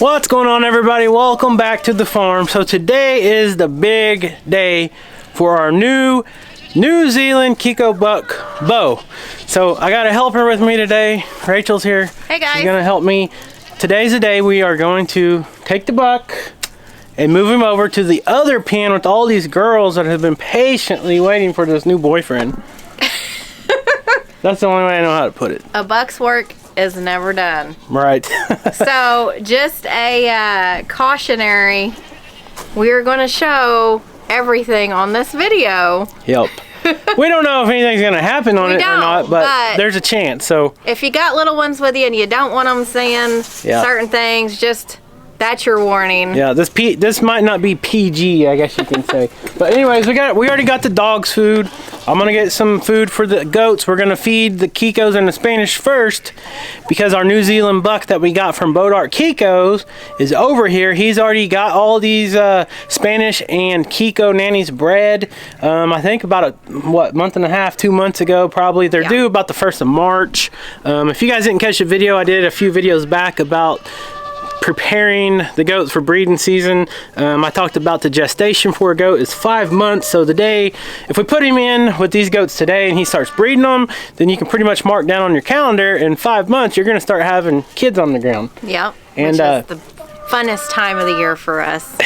What's going on, everybody? Welcome back to the farm. So today is the big day for our New Zealand Kiko buck Bo. So I got a helper with me today. Rachel's here. Hey guys. She's gonna help me. Today's the day we are going to take the buck and move him over to the other pen with all these girls that have been patiently waiting for this new boyfriend. That's the only way I know how to put it. A buck's work is never done. Right. So just a cautionary, we're going to show everything on this video. Yep. We don't know if anything's going to happen on it or not, but there's a chance. So if you got little ones with you and you don't want them seeing certain things, just that's your warning. Yeah, this might not be PG, I guess you can say. But anyways, we already got the dogs' food. I'm gonna get some food for the goats. We're gonna feed the Kikos and the Spanish first because our New Zealand buck that we got from Bodart Kikos is over here. He's already got all these Spanish and Kiko nannies bred. I think about a month and a half, 2 months ago probably. They're due about the 1st of March. If you guys didn't catch the video, I did a few videos back about preparing the goats for breeding season. I talked about the gestation for a goat is 5 months. So the day, if we put him in with these goats today and he starts breeding them, then you can pretty much mark down on your calendar in 5 months you're going to start having kids on the ground. Yep. And which is the funnest time of the year for us.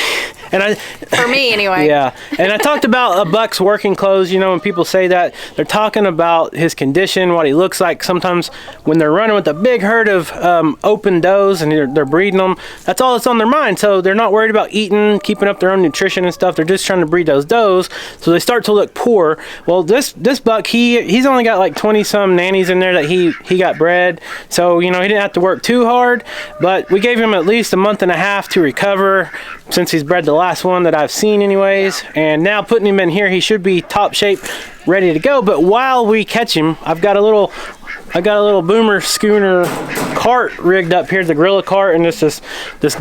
And for me anyway. Yeah. And I talked about a buck's working clothes. You know, when people say that, they're talking about his condition, what he looks like. Sometimes when they're running with a big herd of open does and they're breeding them, that's all that's on their mind. So they're not worried about eating, keeping up their own nutrition and stuff. They're just trying to breed those does. So they start to look poor. Well, this buck, he's only got like 20 some nannies in there that he got bred. So, you know, he didn't have to work too hard, but we gave him at least a month and a half to recover since he's bred the last one that I've seen anyways. And now putting him in here, he should be top shape, ready to go. But while we catch him, I got a little boomer schooner cart rigged up here, the gorilla cart, and this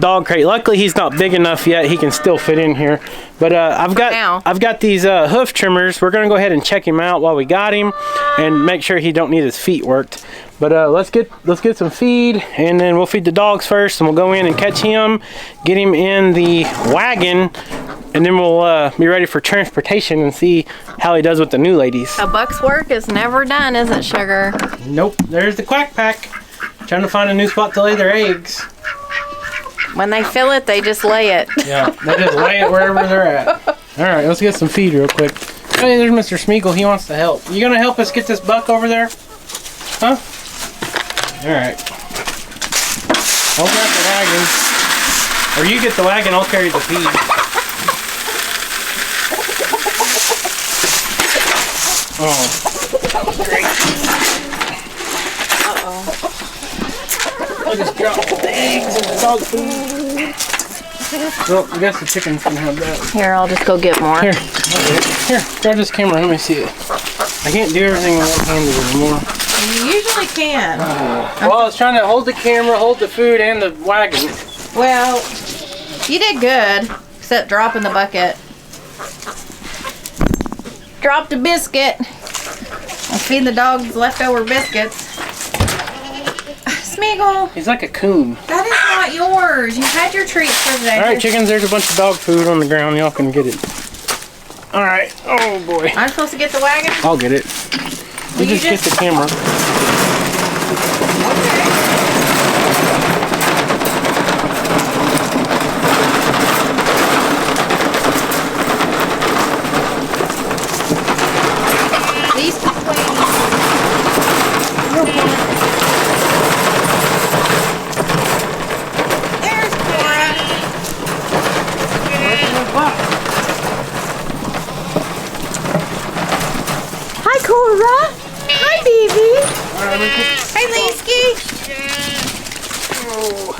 dog crate. Luckily he's not big enough yet, he can still fit in here. But I've got these hoof trimmers. We're gonna go ahead and check him out while we got him and make sure he don't need his feet worked. But let's get some feed, and then we'll feed the dogs first, and we'll go in and catch him, get him in the wagon, and then we'll be ready for transportation and see how he does with the new ladies. A buck's work is never done, is it, Sugar? Nope. There's the quack pack, trying to find a new spot to lay their eggs. When they fill it, they just lay it. Yeah, they just lay it wherever they're at. All right, let's get some feed real quick. Hey, there's Mr. Smeagol. He wants to help. You gonna help us get this buck over there? Huh? All right. I'll grab the wagon. Or you get the wagon, I'll carry the feed. Oh. Great. Uh-oh. I just dropped the eggs and the dog food. Well, I guess the chickens can have that. Here, I'll just go get more. Here, grab this camera. Let me see it. I can't do everything one-handed anymore. You usually can. Well, I was trying to hold the camera, hold the food, and the wagon. Well, you did good, except dropping the bucket. Dropped a biscuit. I'll feed the dogs leftover biscuits. Smeagol. He's like a coon. That is not yours. You had your treats for today. Alright, chickens, there's a bunch of dog food on the ground. Y'all can get it. Alright. Oh, boy. I'm supposed to get the wagon? I'll get it. You just get the camera. Okay. These can wait. There's Cora. Hi, Cora. Hi, baby. Hi, Leesky. Oh.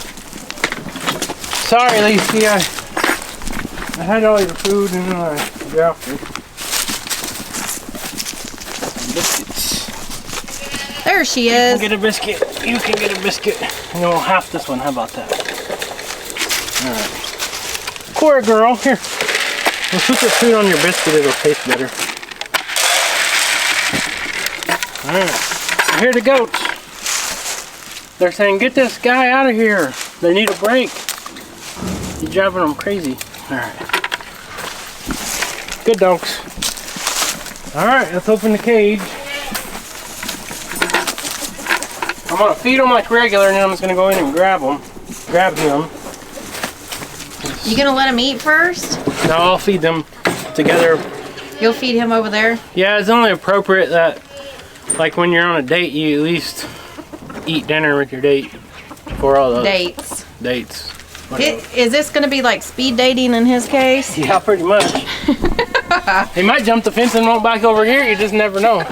Sorry, Lacey. I had all your food and then I dropped it. Biscuits. There she is. You can get a biscuit. You can get a biscuit. And then we'll half this one. How about that? Alright. Cora girl, here. Let's put the food on your biscuit. It'll taste better. Alright. Here are the goats. They're saying, get this guy out of here. They need a break. You're driving them crazy. All right. Good dogs. All right, let's open the cage. I'm gonna feed them like regular, and then I'm just gonna go in and grab him. You gonna let him eat first? No, I'll feed them together. You'll feed him over there? Yeah, it's only appropriate that, like when you're on a date, you at least eat dinner with your date for all those dates. Is this gonna be like speed dating in his case? Yeah, pretty much. He might jump the fence and walk back over here. You just never know.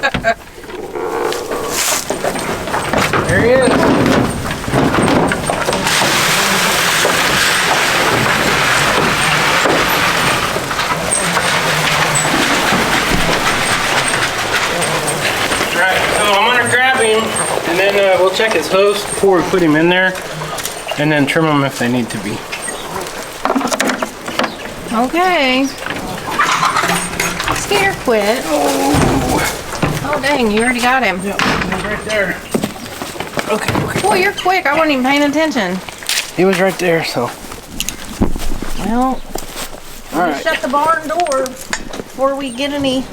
There he is. Right, so I'm gonna grab him, and then we'll check his hooves before we put him in there, and then trim them if they need to be. Okay. Skeeter quit. Oh dang, you already got him. Yep, he's right there. Okay. Boy, you're quick. I wasn't even paying attention. He was right there, so. Well, all right. shut the barn door before we get any.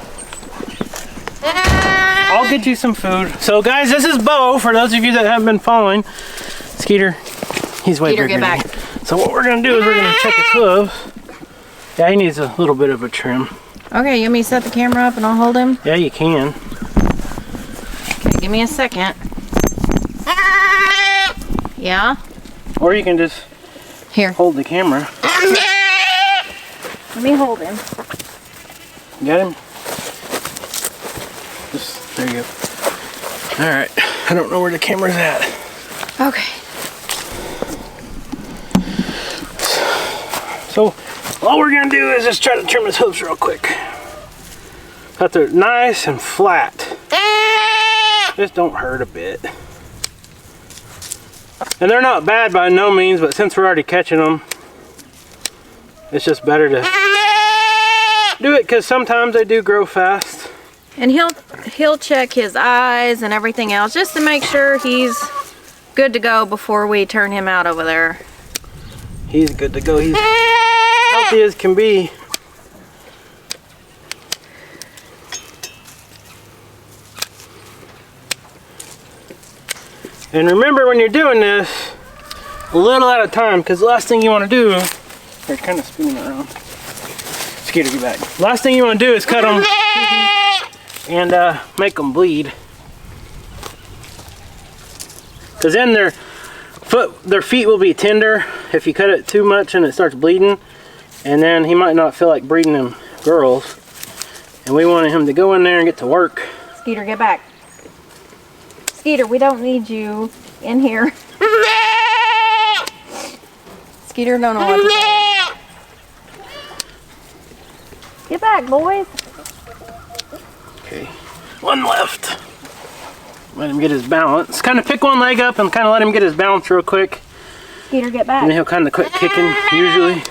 I'll get you some food. So guys, this is Bo, for those of you that haven't been following. Skeeter, he's way bigger get than back. me. So what we're gonna do is we're gonna check his hooves. Yeah, he needs a little bit of a trim. Okay, you want me to set the camera up and I'll hold him? Yeah, you can. Okay, give me a second. Yeah? Or you can just Here. hold the camera. Let me hold him. Got him? Just, there you go. Alright, I don't know where the camera's at. Okay. So, all we're gonna do is just try to trim his hooves real quick. That they're nice and flat. Just don't hurt a bit. And they're not bad by no means, but since we're already catching them, it's just better to do it because sometimes they do grow fast. And he'll check his eyes and everything else just to make sure he's good to go before we turn him out over there. He's good to go. He's healthy as can be. And remember, when you're doing this, a little at a time, because the last thing you want to do, they're kind of spinning around. Skeeter, get back. Last thing you want to do is cut them and make them bleed. Because then their feet will be tender if you cut it too much and it starts bleeding. And then he might not feel like breeding them girls. And we wanted him to go in there and get to work. Skeeter, get back. Skeeter, we don't need you in here. Skeeter don't know what to say. Get back, boys. Okay, one left. Let him get his balance. Kind of pick one leg up and kind of let him get his balance real quick. Skeeter, get back. And then he'll kind of quit kicking, usually.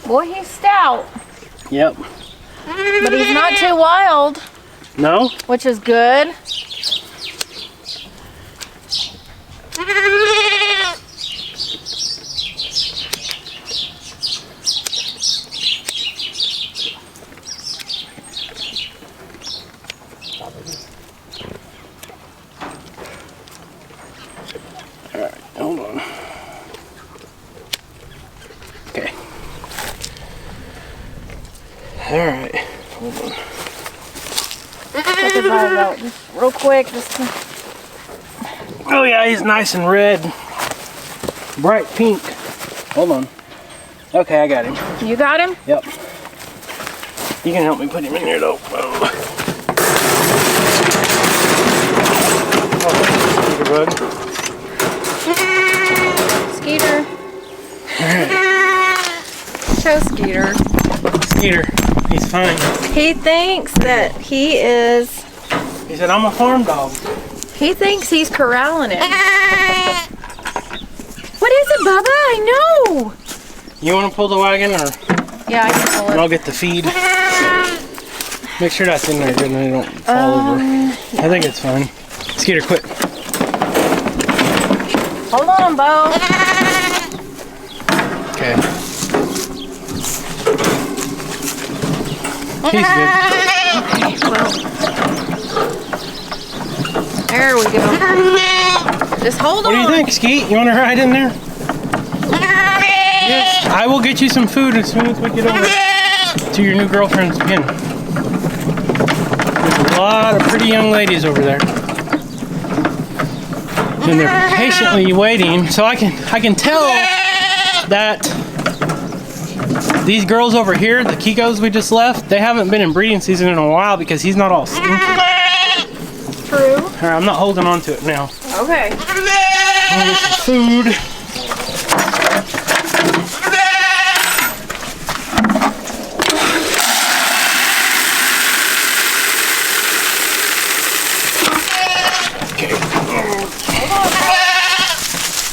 Boy, he's stout. Yep. But he's not too wild. No? Which is good. Alright, hold on. Okay. Alright, hold on. Check his eyes out just real quick. Oh yeah, he's nice and red. Bright pink. Hold on. Okay, I got him. You got him? Yep. You can help me put him in here though. Oh, Skeeter, bud. Skeeter. Alright. Show Skeeter. Skeeter, he's fine. He thinks that he is... He said, I'm a farm dog. He thinks he's corralling it. What is it, Bubba? I know. You want to pull the wagon or? Yeah, I can pull And it. I'll get the feed. Make sure that's in there good and they don't fall over. Yeah. I think it's fine. Skeeter, quit. Hold on, Bo. Okay. He's good. Okay, well. There we go. Just hold on. What do you think, Skeet? You want to ride in there? Yes. I will get you some food as soon as we get over to your new girlfriend's pen. There's a lot of pretty young ladies over there. And they're patiently waiting, so I can tell that these girls over here, the Kikos we just left, they haven't been in breeding season in a while because he's not all stinky. True. All right, I'm not holding on to it now. Okay. I'm gonna get some food.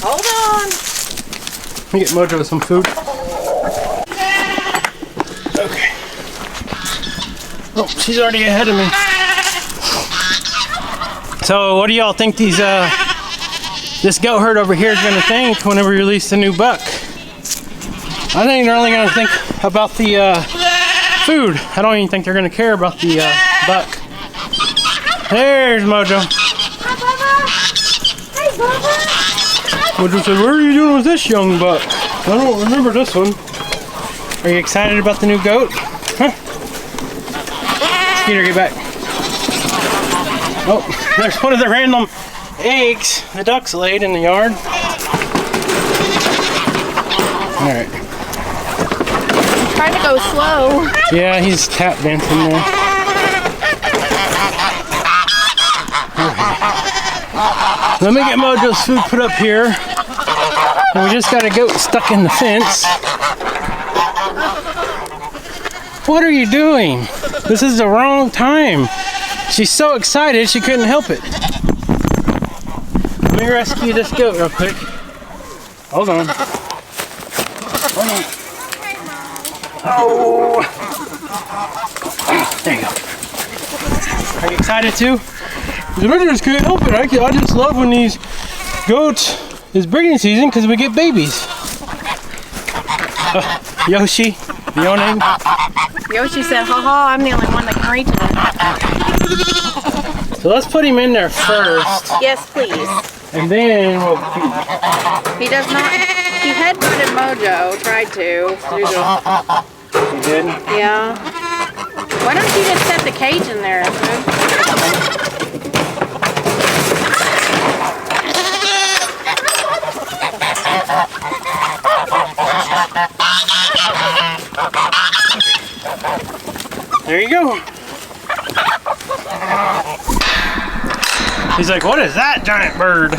Hold on. Let me get Mojo some food. Okay. Oh, she's already ahead of me. So, what do y'all think these this goat herd over here is gonna think when we release the new buck? I think they're only gonna think about the food. I don't even think they're gonna care about the buck. There's Mojo. Hi, Bubba. Hey, Bubba. Mojo said, "What are you doing with this young buck? I don't remember this one." Are you excited about the new goat? Huh? Skeeter, get back. Oh, there's one of the random eggs the ducks laid in the yard. Alright. Trying to go slow. Yeah, he's tap dancing there. Okay. Let me get Mojo's food put up here. And we just got a goat stuck in the fence. What are you doing? This is the wrong time. She's so excited she couldn't help it. Let me rescue this goat real quick. Hold on. Hold on. Oh! There you go. Are you excited too? I just couldn't help it. I just love when these goats is breeding season because we get babies. Yoshi, your name? Yoshi said, haha, I'm the only one that can reach it. So let's put him in there first, Yes, please. and then we'll feed. He does not. He headbutted Mojo, tried to. You did? Yeah. Why don't you just set the cage in there? There you go. He's like, what is that giant bird?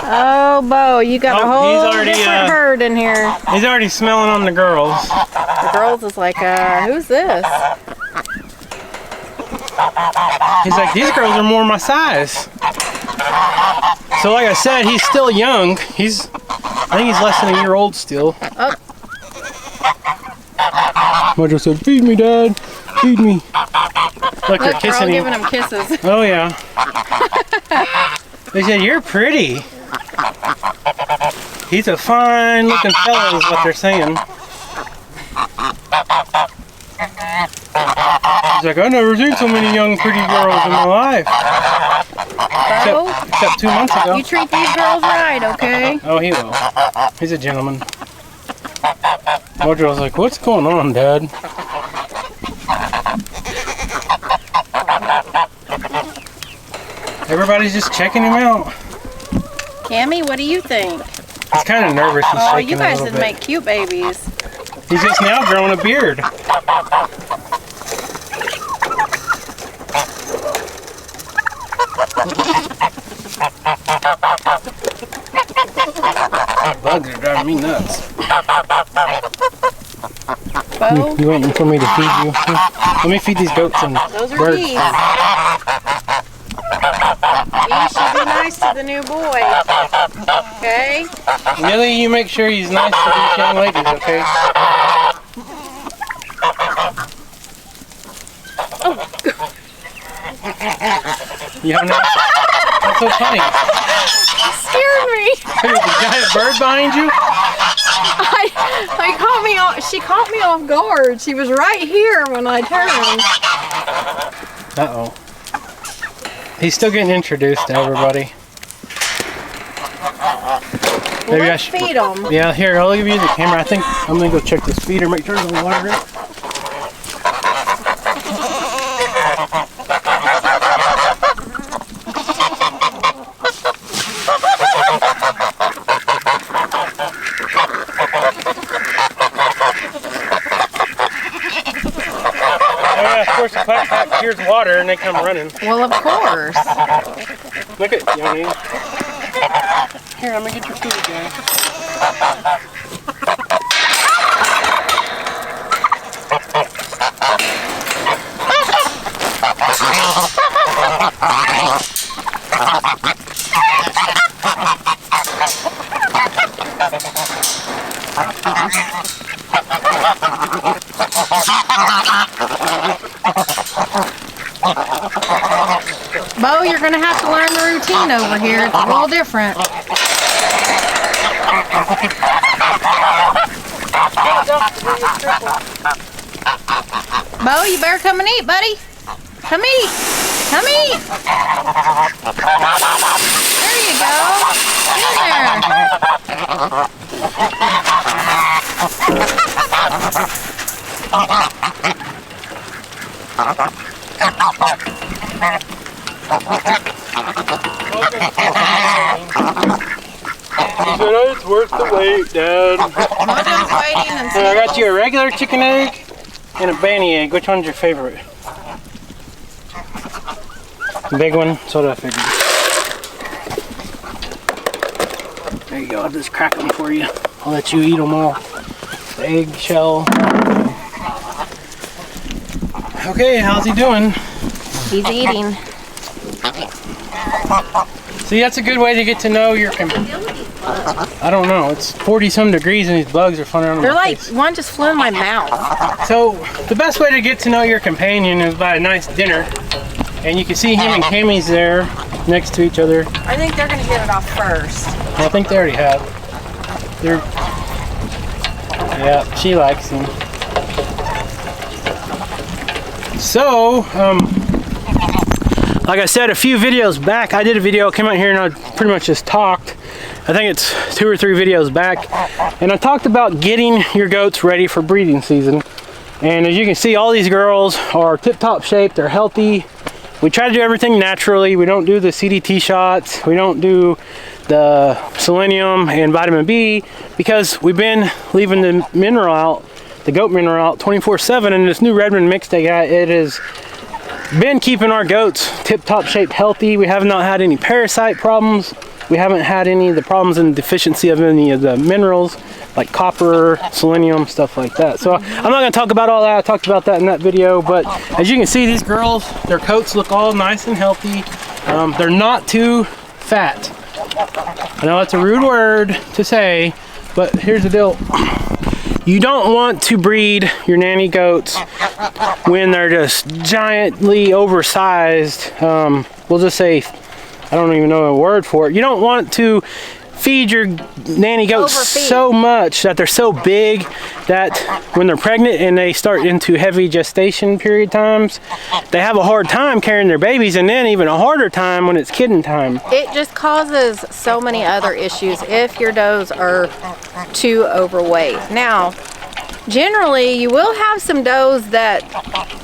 Oh, Bo, you got a whole different herd in here. He's already smelling on the girls. The girls is like, who's this? He's like, these girls are more my size. So like I said, he's still young. I think he's less than a year old still. Oh. Mojo said, feed me, Dad. Feed me. Look, they're Look, kissing all him. giving him kisses. Oh, yeah. They said, you're pretty. He's a fine looking fellow is what they're saying. He's like, I've never seen so many young pretty girls in my life. Except 2 months ago. You treat these girls right, okay? Oh, he will. He's a gentleman. Mojo was like, what's going on, Dad? Everybody's just checking him out. Cammy, what do you think? He's kind of nervous. He's Oh, shaking you guys a would little bit. make cute babies. He's just now growing a beard. Bugs are driving me nuts. Bo, You waiting for me to feed you? Let me feed these goats and those are birds. bees. You should be nice to the new boy. Okay? Millie, you make sure he's nice to these young ladies, okay? You don't know? That's so funny. Scared me. There's a giant bird behind you? She caught me off guard. She was right here when I turned. Uh-oh. He's still getting introduced to everybody. Well, let's feed them. Yeah, here, I'll give you the camera. I think I'm gonna go check this feeder, make sure there's no water in it. Here's water and they come running. Well, of course. Look at Yoni. Here, I'm gonna get your food, guy. Bo, you're gonna have to learn the routine over here. It's a little different. Bo, you better come and eat, buddy. Come eat. Come eat. There you go. Get in He said, oh, it's worth the wait, Dad. Mojo's waiting and I got you a regular chicken egg and a banny egg. Which one's your favorite? The big one? So what I figured. There you go. I'll just crack them for you. I'll let you eat them all. The egg shell. Okay, how's he doing? he's eating. See, that's a good way to get to know your I don't know. It's 40-some degrees and these bugs are flying around They're my like, face. one just flew in my mouth. So, the best way to get to know your companion is by a nice dinner. And you can see him and Cammy's there next to each other. I think they're going to get it off first. I think they already have. They're... Yeah, she likes him. So, like I said a few videos back, I did a video, came out here and I pretty much just talked. I think it's 2 or 3 videos back. And I talked about getting your goats ready for breeding season. And as you can see, all these girls are tip-top shape, they're healthy. We try to do everything naturally. We don't do the CDT shots. We don't do the selenium and vitamin B because we've been leaving the mineral out, the goat mineral out 24/7. And this new Redmond mix they got, it has been keeping our goats tip-top shape healthy. We have not had any parasite problems. We haven't had any of the problems in deficiency of any of the minerals like copper, selenium, stuff like that. So I'm not going to talk about all that. I talked about that in that video. But as you can see, these girls, their coats look all nice and healthy. They're not too fat. I know that's a rude word to say, but here's the deal. You don't want to breed your nanny goats when they're just giantly oversized. We'll just say, I don't even know a word for it. You don't want to feed your nanny goats so much that they're so big that when they're pregnant and they start into heavy gestation period times, they have a hard time carrying their babies, and then even a harder time when it's kidding time. It just causes so many other issues if your does are too overweight. Now, generally, you will have some does that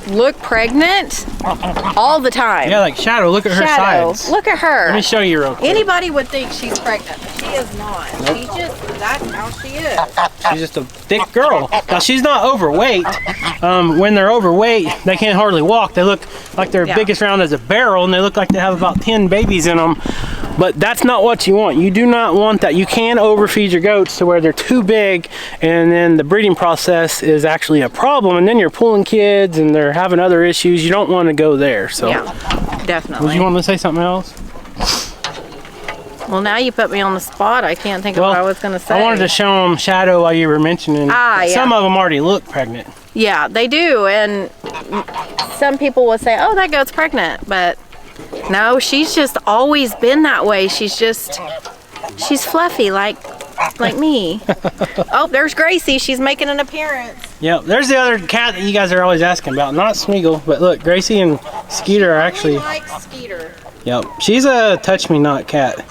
look pregnant all the time. Yeah, like Shadow, look at her sides. Look at her. Let me show you real quick. Anybody would think she's pregnant, but she is not. Nope. She's just, that's how she is. She's just a thick girl. Now, she's not overweight. When they're overweight, they can't hardly walk. They look like they're biggest round as a barrel, and they look like they have about 10 babies in them. But that's not what you want. You do not want that. You can overfeed your goats to where they're too big, and then the breeding process is actually a problem, and then you're pulling kids and they're having other issues. You don't want to go there. So yeah, definitely. Would you want to say something else? Well, now you put me on the spot. I can't think of what I was going to say. I wanted to show them Shadow while you were mentioning. Some of them already look pregnant. Yeah, they do, and some people will say, oh, that goat's pregnant, but no, she's just always been that way. She's fluffy like like me. Oh, there's Gracie. She's making an appearance. Yep, there's the other cat that you guys are always asking about. Not Smeagol, but look, Gracie and Skeeter are actually... She likes Skeeter. Yep, she's a touch-me-not cat.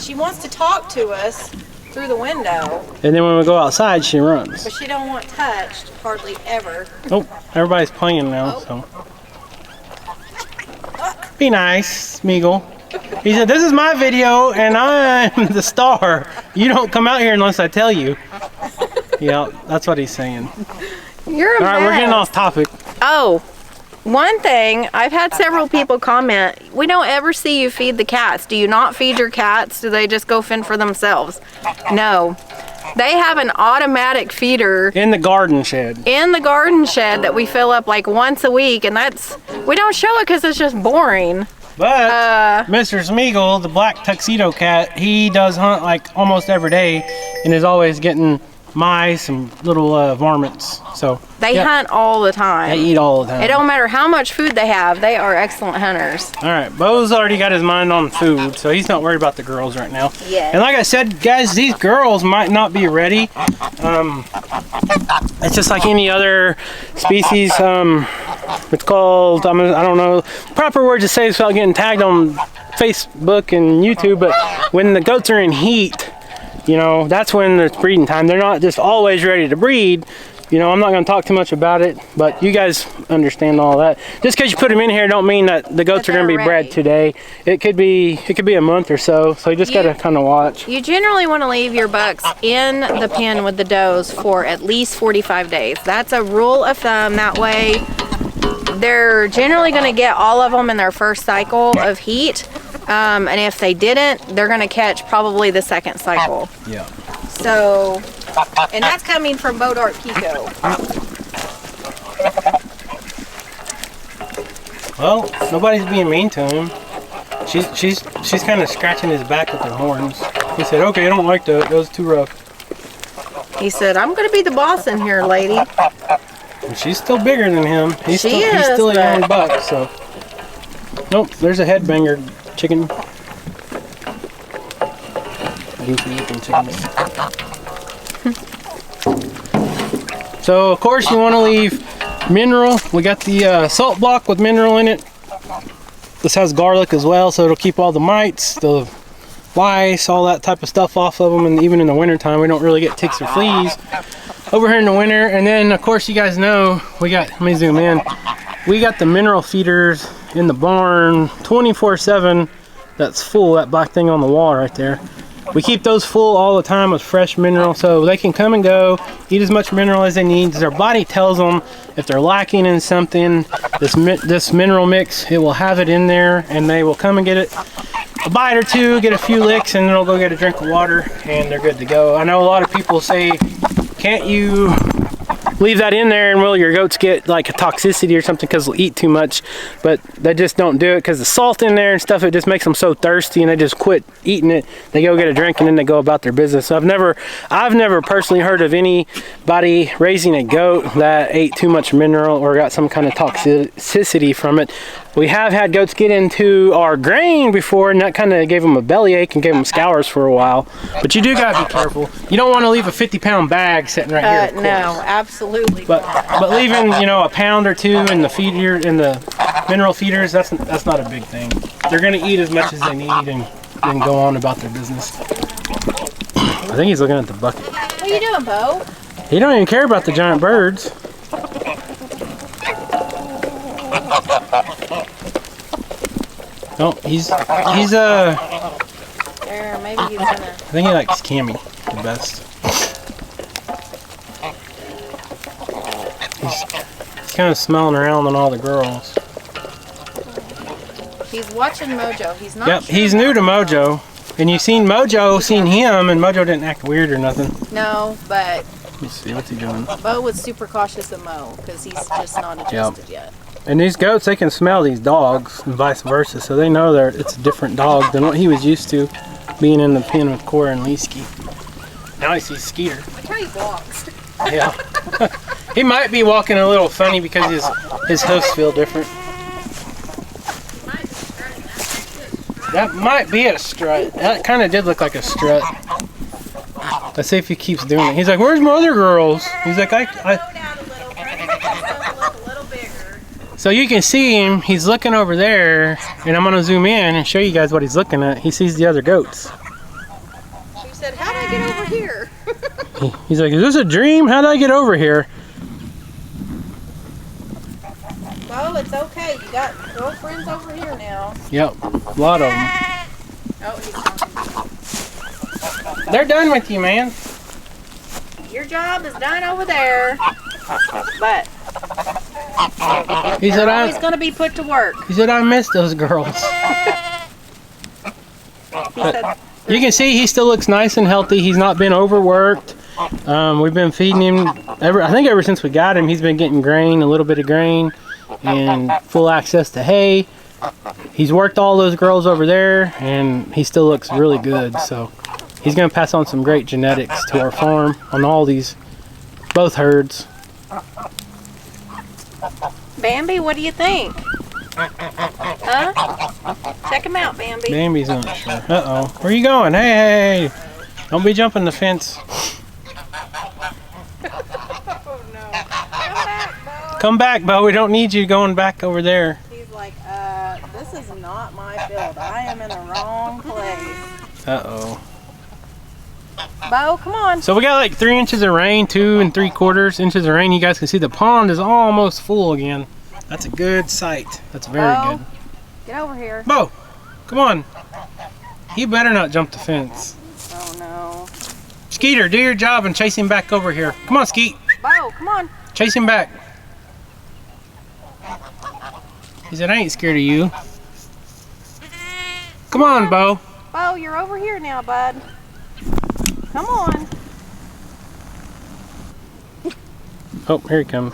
She wants to talk to us through the window. And then when we go outside, she runs. But she don't want touched, hardly ever. Oh, everybody's playing now, so... Be nice, Smeagol. He said, this is my video, and I'm the star. You don't come out here unless I tell you. Yeah, that's what he's saying. You're a All right, we're getting off topic. Oh, one thing, I've had several people comment, we don't ever see you feed the cats. Do you not feed your cats? Do they just go fend for themselves? No. They have an automatic feeder In the garden shed. in the garden shed that we fill up like once a week, and we don't show it because it's just boring. But Mr. Smeagol, the black tuxedo cat, he does hunt like almost every day and is always getting mice and little varmints. So They hunt all the time. They eat all the time. It don't matter how much food they have, they are excellent hunters. All right, Bo's already got his mind on food, so he's not worried about the girls right now. Yeah. And like I said, guys, these girls might not be ready. It's just like any other species. It's called, I don't know, proper word to say without getting tagged on Facebook and YouTube, but when the goats are in heat, you know, that's when it's breeding time. They're not just always ready to breed. You know, I'm not going to talk too much about it, but you guys understand all that. Just because you put them in here don't mean that the goats are going to be bred today. It could be a month or so, so you just got to kind of watch. You generally want to leave your bucks in the pen with the does for at least 45 days. That's a rule of thumb. That way, they're generally going to get all of them in their first cycle of heat. And if they didn't, they're going to catch probably the second cycle. Yeah. So, and that's coming from Bodart Kiko. Well, nobody's being mean to him. She's kind of scratching his back with her horns. He said, "Okay, I don't like that. That was too rough." He said, "I'm going to be the boss in here, lady." And she's still bigger than him. He's He's still a young buck, so. Nope, there's a headbanger chicken. Goofy looking chickens. So of course you want to leave mineral. We got the salt block with mineral in it. This has garlic as well, so it'll keep all the mites, the lice, all that type of stuff off of them. And even in the winter time, we don't really get ticks or fleas over here in the winter. And then of course you guys know we got, let me zoom in, we got the mineral feeders in the barn 24/7. That's full, that black thing on the wall right there. We keep those full all the time with fresh mineral, so they can come and go, eat as much mineral as they need. Their body tells them if they're lacking in something, this mineral mix, it will have it in there, and they will come and get it a bite or two, get a few licks, and then they'll go get a drink of water, and they're good to go. I know a lot of people say, can't you leave that in there and will your goats get like a toxicity or something because they'll eat too much? But they just don't do it because the salt in there and stuff, it just makes them so thirsty and they just quit eating it. They go get a drink and then they go about their business. So I've never personally heard of anybody raising a goat that ate too much mineral or got some kind of toxicity from it. We have had goats get into our grain before, and that kind of gave them a bellyache and gave them scours for a while. But you do gotta be careful. You don't want to leave a 50-pound bag sitting right here. Of course. No, absolutely. But leaving, you know, a pound or two in the feeder, in the mineral feeders, that's not a big thing. They're gonna eat as much as they need and go on about their business. I think he's looking at the bucket. What are you doing, Bo? He don't even care about the giant birds. No, he's there, maybe he's gonna. I think he likes Cammy the best. He's kind of smelling around on all the girls. He's watching Mojo. He's not. Yep, sure he's new to Mojo. And you seen Mojo, seen him, and Mojo didn't act weird or nothing. No, but Let me see, what's he doing? Bo was super cautious of Mo because he's just not adjusted yet. And these goats, they can smell these dogs and vice versa, so they know it's a different dog than what he was used to being in the pen with Cora and Leesky. Now he sees Skeeter. Look how he walks. Yeah. He might be walking a little funny because his hoofs feel different. That might be a strut. That kind of did look like a strut. Let's see if he keeps doing it. He's like, where's my other girls? He's like, Slow down a little. Try to make yourself look a little bigger. So you can see him, he's looking over there, and I'm gonna zoom in and show you guys what he's looking at. He sees the other goats. She said, how do I get over here? He's like, is this a dream? How did I get over here? Well, it's okay. You got girlfriends over here now. Yep, a lot of them. Oh, he's talking. They're done with you, man. Your job is done over there. But He said, always going to be put to work. He said, I miss those girls. He said, You can see he still looks nice and healthy. He's not been overworked. We've been feeding him, I think ever since we got him, he's been getting grain, a little bit of grain, and full access to hay. He's worked all those girls over there, and he still looks really good. So he's going to pass on some great genetics to our farm on all these, both herds. Bambi, what do you think? Huh? Check him out, Bambi. Bambi's not sure. Uh-oh. Where are you going? Hey, hey. Don't be jumping the fence. Oh, no. Come back, Bo. Come back, Bo. We don't need you going back over there. He's like, this is not my field. I am in the wrong place. Uh-oh. Bo, come on. So we got like 3 inches of rain, 2 3/4 inches of rain. You guys can see the pond is almost full again. That's a good sight. That's very Bo, good. get over here. Bo, come on. You better not jump the fence. Oh, no. Skeeter, do your job and chase him back over here. Come on, Skeet. Bo, come on. Chase him back. He said, I ain't scared of you. Come on, Bo. Bo, you're over here now, bud. Come on. Oh, here he comes.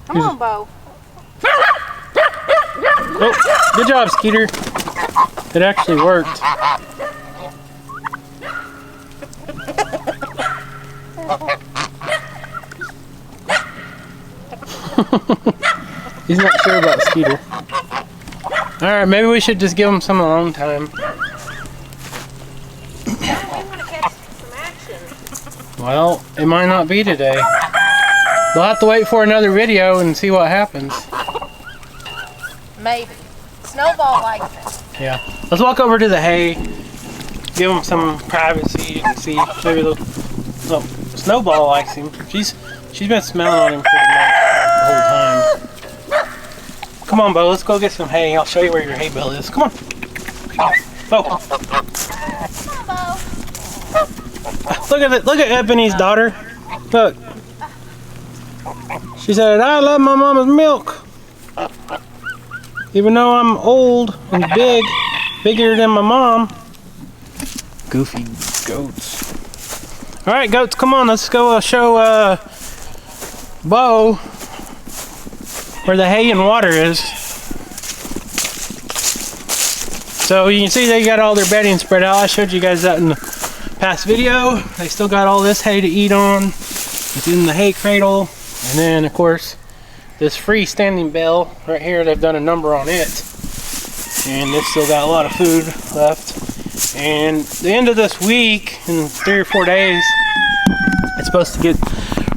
Come on, Bo. Oh, good job, Skeeter. It actually worked. He's not sure about Skeeter. Alright, maybe we should just give him some alone time. Well, it might not be today. They'll have to wait for another video and see what happens. Maybe. Snowball likes it. Yeah. Let's walk over to the hay, give him some privacy and see. Maybe they'll... Oh, Snowball likes him. She's been smelling on him pretty much the whole time. Come on, Bo. Let's go get some hay. I'll show you where your hay bale is. Come on. Bo. Come on, Bo. Look at it. Look at Ebony's daughter. Look. She said, I love my mama's milk. Even though I'm old and big, bigger than my mom. Goofy goats. All right, goats, come on. Let's go show Bo where the hay and water is. So you can see they got all their bedding spread out. I showed you guys that in the past video. They still got all this hay to eat on. It's in the hay cradle. And then of course, this freestanding bale right here, they've done a number on it. And it's still got a lot of food left. And the end of this week, in 3 or 4 days, it's supposed to get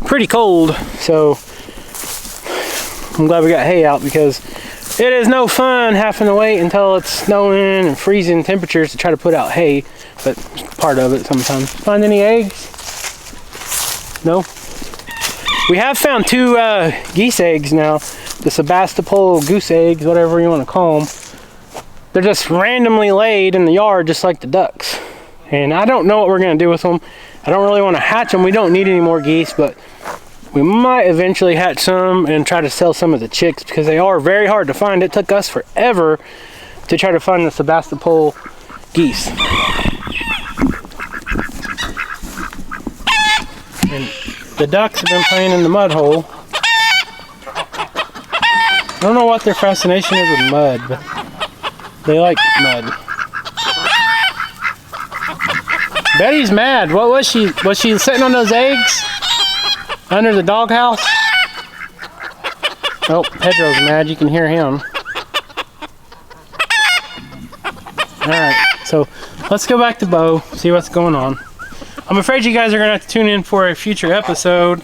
pretty cold. So I'm glad we got hay out, because it is no fun having to wait until it's snowing and freezing temperatures to try to put out hay. But it's part of it sometimes. Find any eggs? No? We have found 2 geese eggs now. The Sebastopol goose eggs, whatever you want to call them. They're just randomly laid in the yard just like the ducks. And I don't know what we're going to do with them. I don't really want to hatch them. We don't need any more geese, but we might eventually hatch some and try to sell some of the chicks, because they are very hard to find. It took us forever to try to find the Sebastopol geese. And the ducks have been playing in the mud hole. I don't know what their fascination is with mud, but they like mud. Betty's mad. What was she? Was she sitting on those eggs under the doghouse? Oh, Pedro's mad. You can hear him. Alright, so let's go back to Bo, see what's going on. I'm afraid you guys are gonna have to tune in for a future episode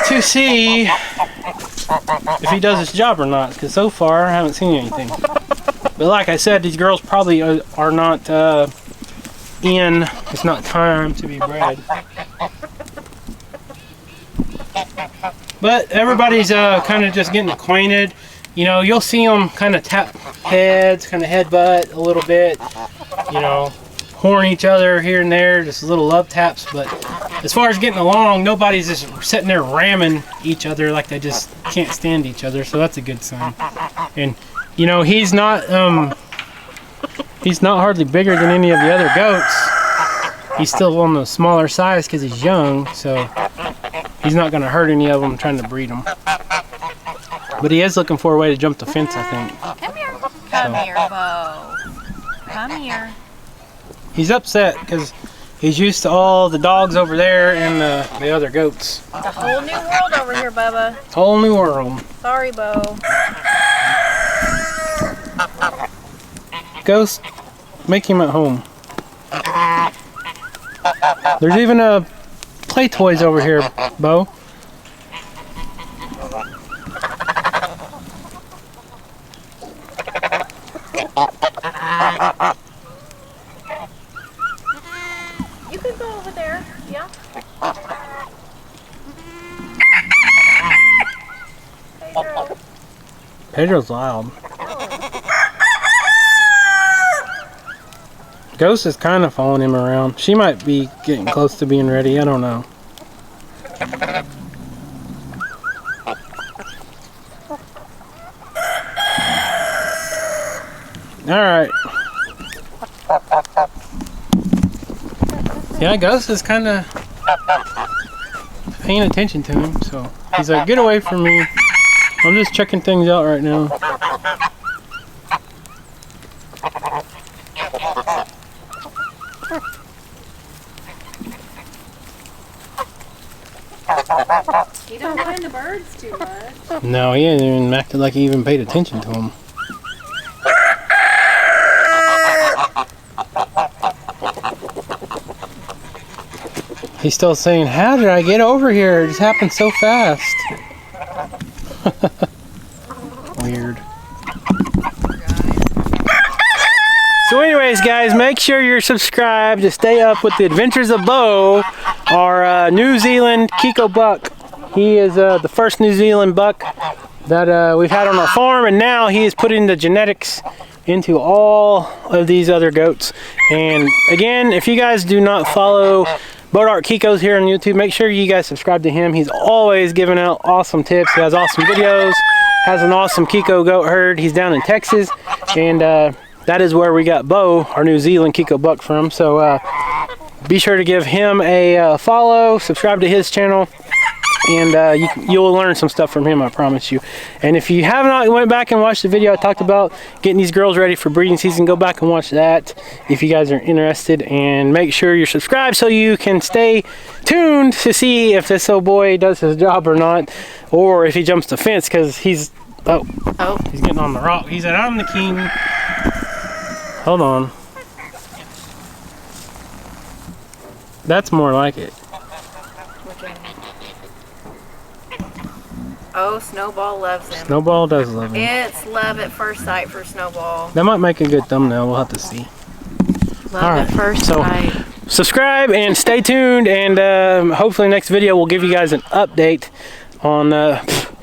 to see if he does his job or not, because so far I haven't seen anything. But like I said, these girls probably are not it's not time to be bred. But everybody's kind of just getting acquainted. You know, you'll see them kind of tap heads, kind of headbutt a little bit, you know, horn each other here and there, just little love taps. But as far as getting along, nobody's just sitting there ramming each other like they just can't stand each other. So that's a good sign. And you know, he's not hardly bigger than any of the other goats. He's still on the smaller size because he's young, so he's not going to hurt any of them trying to breed them. But he is looking for a way to jump the fence, I think. Come here. Come here, Bo. Come here. He's upset because he's used to all the dogs over there and the other goats. It's a whole new world over here, Bubba. Whole new world. Sorry, Bo. Ghost, make him at home. There's even play toys over here, Bo. You could go over there, yeah. Pedro's loud. Ghost is kind of following him around. She might be getting close to being ready. I don't know. Alright. Yeah, Ghost is kind of paying attention to him. So he's like, get away from me. I'm just checking things out right now. You don't mind the birds too much. No, he ain't even acted like he even paid attention to him. He's still saying, how did I get over here? It just happened so fast. Weird. So anyways, guys, make sure you're subscribed to stay up with the adventures of Bo, our New Zealand Kiko buck. He is the first New Zealand buck that we've had on our farm, and now he is putting the genetics into all of these other goats. And again, if you guys do not follow Bodark Kiko's here on YouTube, make sure you guys subscribe to him. He's always giving out awesome tips. He has awesome videos, has an awesome Kiko goat herd. He's down in Texas, and that is where we got Bo, our New Zealand Kiko buck, from. So be sure to give him a follow, subscribe to his channel, and you'll learn some stuff from him, I promise you. And if you have not went back and watched the video I talked about getting these girls ready for breeding season, go back and watch that if you guys are interested, and make sure you're subscribed so you can stay tuned to see if this old boy does his job or not, or if he jumps the fence, because he's he's getting on the rock. He said, I'm the king. Hold on. That's more like it. Oh, Snowball loves him. Snowball does love him. It's love at first sight for Snowball. That might make a good thumbnail. We'll have to see. Love at first sight. Subscribe and stay tuned, and hopefully next video we'll give you guys an update on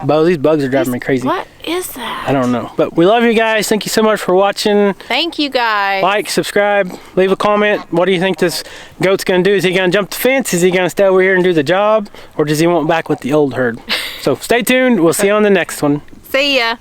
Bo. These bugs are driving me crazy. What is that? I don't know. But we love you guys. Thank you so much for watching. Thank you, guys. Like, subscribe, leave a comment. What do you think this goat's going to do? Is he going to jump the fence? Is he going to stay over here and do the job? Or does he want back with the old herd? So stay tuned. We'll see you on the next one. See ya.